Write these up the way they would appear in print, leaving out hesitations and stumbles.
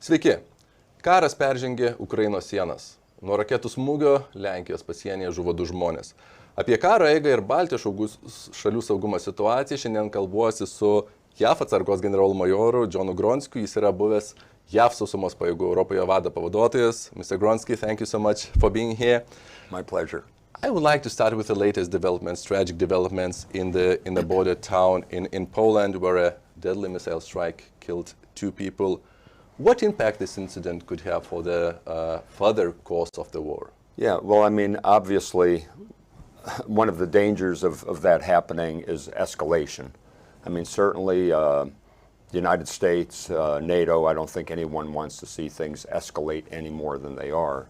Sveiki. Karas peržengė Ukrainos sienas. Nuo raketų smūgio Lenkijos pasienyje žuvo 2 žmonės. Apie karo eigą ir Baltijos šalių saugumo situaciją šiandien kalbuosi su JAV atsargos generolu majoru Johnu Gronskiu. Jis yra buvęs JAV sausumos pajėgų Europoje vado pavaduotojas. Mr. Gronsky, thank you so much for being here. My pleasure. I would like to start with the latest developments, tragic developments in the border town in Poland, where a deadly missile strike killed 2 people. What impact this incident could have for the further course of the war? Yeah, well, I mean, obviously, one of the dangers of that happening is escalation. I mean, certainly the United States, NATO, I don't think anyone wants to see things escalate any more than they are.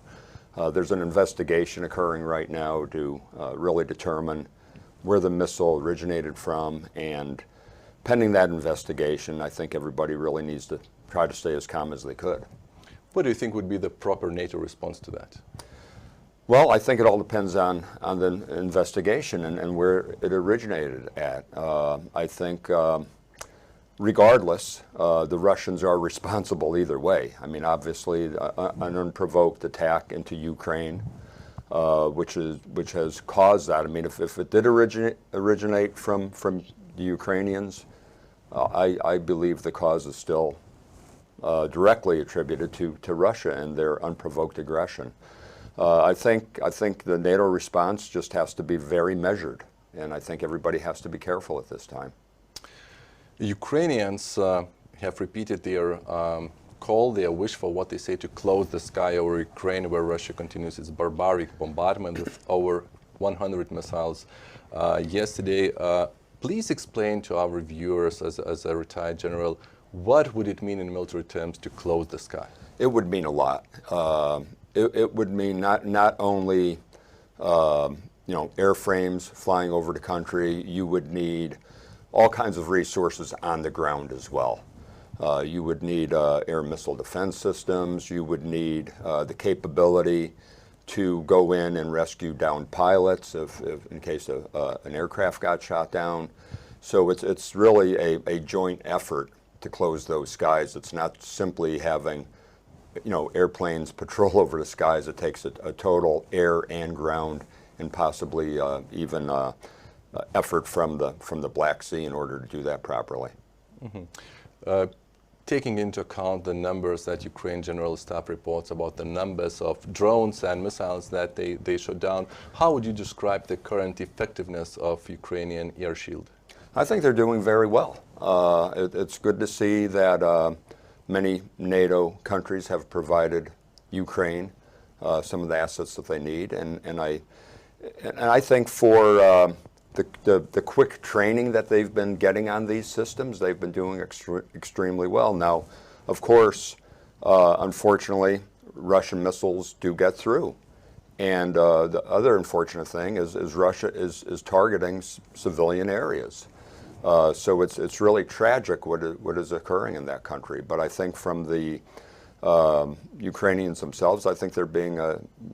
There's an investigation occurring right now to really determine where the missile originated from, and pending that investigation, I think everybody really needs to try to stay as calm as they could. What do you think would be the proper NATO response to that? Well, I think it all depends on the investigation and where it originated at. I think regardless, the Russians are responsible either way. I mean, obviously, an unprovoked attack into Ukraine, which has caused that. I mean, if it did originate from the Ukrainians, I believe the cause is still directly attributed to Russia and their unprovoked aggression. I think the NATO response just has to be very measured, and I think everybody has to be careful at this time. Ukrainians have repeated their call, their wish for what they say to close the sky over Ukraine, where Russia continues its barbaric bombardment with over 100 missiles yesterday. Please explain to our viewers, as a retired general, what would it mean in military terms to close the sky? It would mean a lot. It would mean not only airframes flying over the country. You would need all kinds of resources on the ground as well. You would need air missile defense systems. You would need the capability to go in and rescue downed pilots if in case an aircraft got shot down. So it's really a joint effort to close those skies. It's not simply having airplanes patrol over the skies. It takes a total air and ground and possibly even effort from the Black Sea in order to do that properly. Mm-hmm. Taking into account the numbers that Ukraine General Staff reports about the numbers of drones and missiles that they shot down, how would you describe the current effectiveness of Ukrainian air shield? I think they're doing very well. It's good to see that many NATO countries have provided Ukraine some of the assets that they need, and I think for the quick training that they've been getting on these systems, they've been doing extremely well. Now, of course, unfortunately, Russian missiles do get through. And the other unfortunate thing is Russia is targeting civilian areas. So it's really tragic what is occurring in that country. But I think from the Ukrainians themselves, I think they're being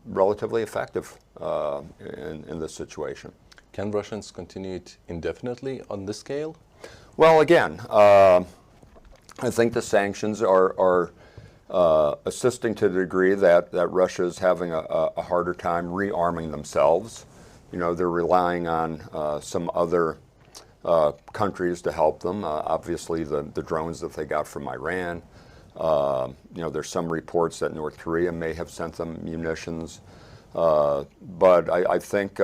relatively effective in this situation. Can Russians continue it indefinitely on this scale? Well, again, I think the sanctions are assisting to the degree that Russia is having a harder time rearming themselves. They're relying on some other countries to help them. Obviously, the drones that they got from Iran. There's some reports that North Korea may have sent them munitions. But I think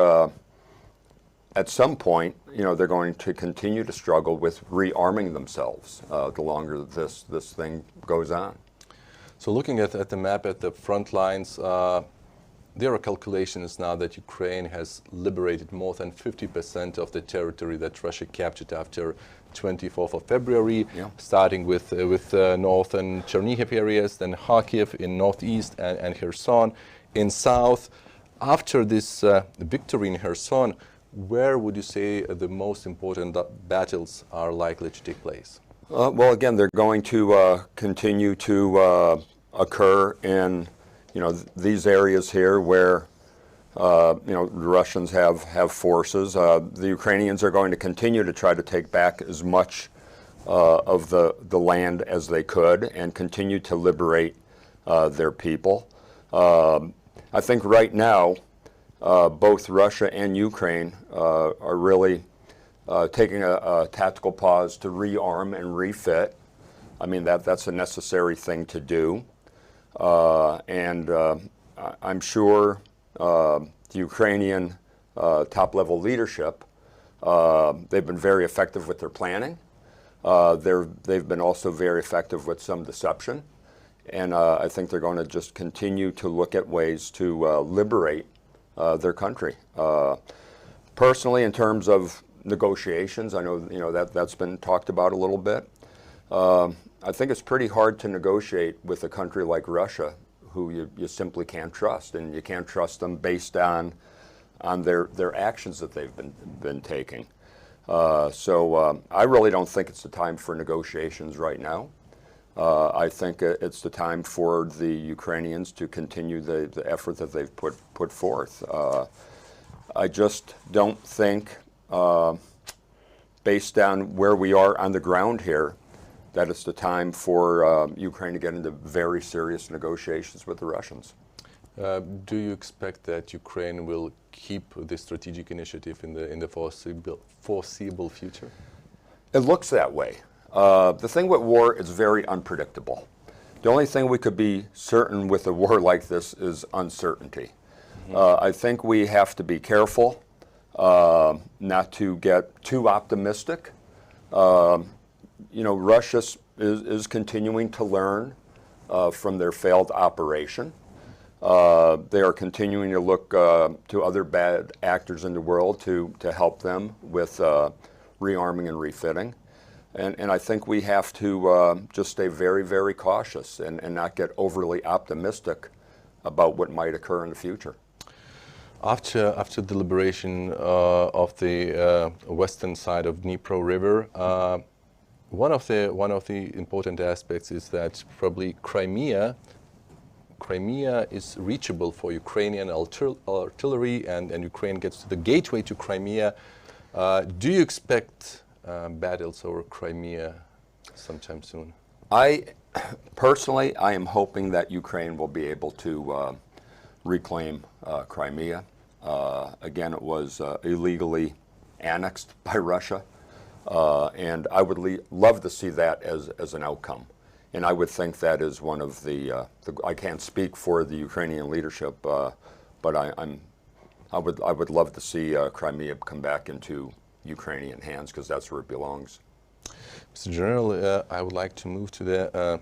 at some point, they're going to continue to struggle with rearming themselves the longer this thing goes on. So looking at the map at the front lines, there are calculations now that Ukraine has liberated more than 50% of the territory that Russia captured after 24th of February, starting with northern Chernihiv areas, then Kharkiv in northeast and Cherson in south. After this victory in Cherson, where would you say the most important battles are likely to take place? Well, again, they're going to continue to occur in these areas here where the Russians have forces. The Ukrainians are going to continue to try to take back as much of the land as they could and continue to liberate their people. I think right now, both Russia and Ukraine are really taking a tactical pause to rearm and refit. I mean, that's a necessary thing to do. And I'm sure the Ukrainian top-level leadership, they've been very effective with their planning. They've been also very effective with some deception. And I think they're going to just continue to look at ways to liberate their country. Personally, in terms of negotiations, I know that's been talked about a little bit. I think it's pretty hard to negotiate with a country like Russia, who you simply can't trust, and you can't trust them based on their actions that they've been taking. So I really don't think it's the time for negotiations right now. I think it's the time for the Ukrainians to continue the effort that they've put forth. I just don't think, based on where we are on the ground here, that it's the time for Ukraine to get into very serious negotiations with the Russians. Do you expect that Ukraine will keep the strategic initiative in the foreseeable future? It looks that way. The thing with war is very unpredictable. The only thing we could be certain with a war like this is uncertainty. Mm-hmm. I think we have to be careful not to get too optimistic. Russia is continuing to learn from their failed operation. They are continuing to look to other bad actors in the world to help them with rearming and refitting. And I think we have to just stay very, very cautious and not get overly optimistic about what might occur in the future. After the liberation of the western side of Dnipro River, one of the important aspects is that probably Crimea is reachable for Ukrainian artillery, and Ukraine gets to the gateway to Crimea. Do you expect battles over Crimea sometime soon? Personally, I am hoping that Ukraine will be able to reclaim Crimea. Again, it was illegally annexed by Russia, and I would love to see that as an outcome. And I would think that is one of the I can't speak for the Ukrainian leadership, but I would love to see Crimea come back into Ukrainian hands, because that's where it belongs. Mr. General, I would like to move to the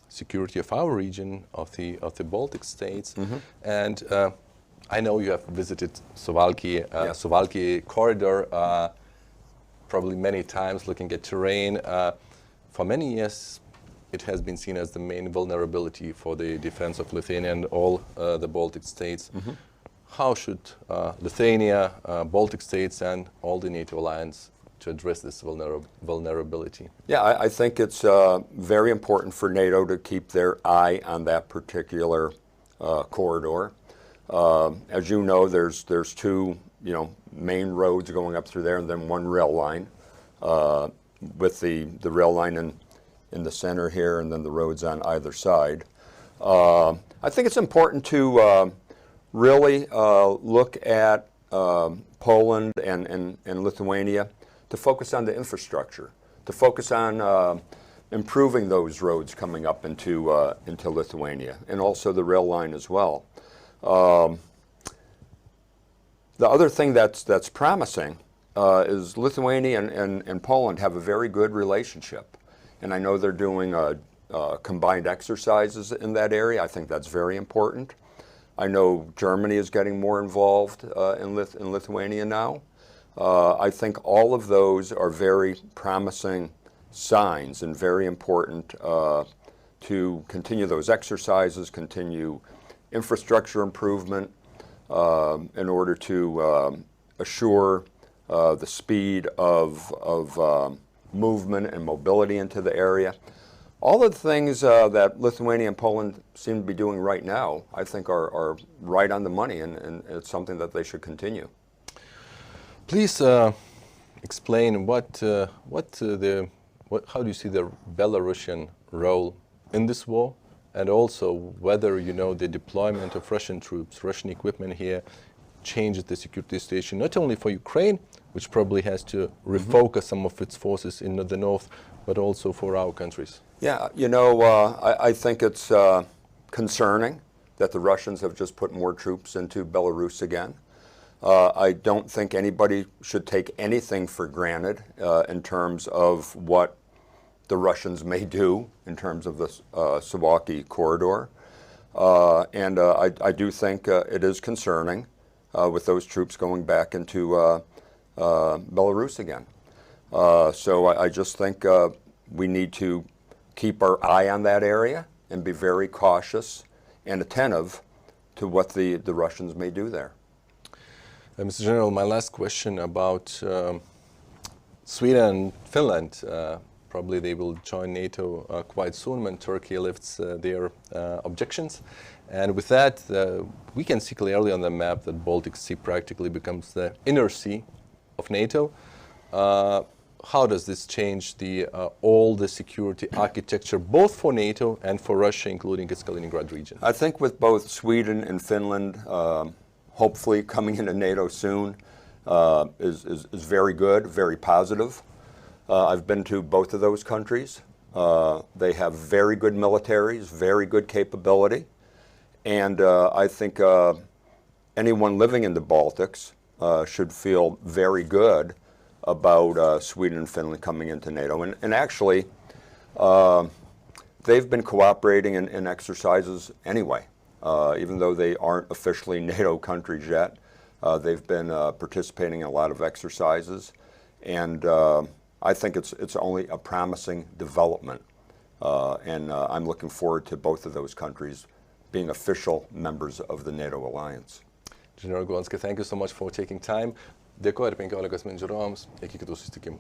security of our region, of the Baltic states, mm-hmm. And I know you have visited Suvalkų, Suvalkų corridor probably many times, looking at terrain. For many years, it has been seen as the main vulnerability for the defense of Lithuania and all the Baltic states. Mm-hmm. How should Lithuania, Baltic states, and all the NATO alliance to address this vulnerability? Yeah, I think it's very important for NATO to keep their eye on that particular corridor. As you know, there's two main roads going up through there, and then one rail line, with the rail line in the center here, and then the roads on either side. I think it's important to really look at Poland and Lithuania, to focus on the infrastructure, to focus on improving those roads coming up into Lithuania, and also the rail line as well. The other thing that's promising is Lithuania and Poland have a very good relationship, and I know they're doing combined exercises in that area. I think that's very important. I know Germany is getting more involved in Lithuania now. I think all of those are very promising signs and very important to continue those exercises, continue infrastructure improvement in order to assure the speed of movement and mobility into the area. All of the things that Lithuania and Poland seem to be doing right now, I think are right on the money, and it's something that they should continue. Please explain what the how do you see the Belarusian role in this war? And also whether, the deployment of Russian troops, Russian equipment here changes the security situation, not only for Ukraine, which probably has to refocus some of its forces in the north, but also for our countries. Yeah, I think it's concerning that the Russians have just put more troops into Belarus again. I don't think anybody should take anything for granted in terms of what the Russians may do in terms of the Suvalkų corridor. And I do think it is concerning with those troops going back into Belarus again. So I just think we need to keep our eye on that area and be very cautious and attentive to what the Russians may do there. Mr. General, my last question about Sweden and Finland. Probably they will join NATO quite soon when Turkey lifts their objections. And with that, we can see clearly on the map that Baltic Sea practically becomes the inner sea of NATO. How does this change all the security architecture, both for NATO and for Russia, including its Kaliningrad region? I think with both Sweden and Finland hopefully coming into NATO soon is very good, very positive. I've been to both of those countries. They have very good militaries, very good capability. And I think anyone living in the Baltics should feel very good about Sweden and Finland coming into NATO. And actually, they've been cooperating in exercises anyway. Even though they aren't officially NATO countries yet, they've been participating in a lot of exercises. And I think it's only a promising development. And I'm looking forward to both of those countries being official members of the NATO alliance. General Gonski, thank you so much for taking time. Dėkoju ir 15 min žiūrovams. Iki kitų susitikimų.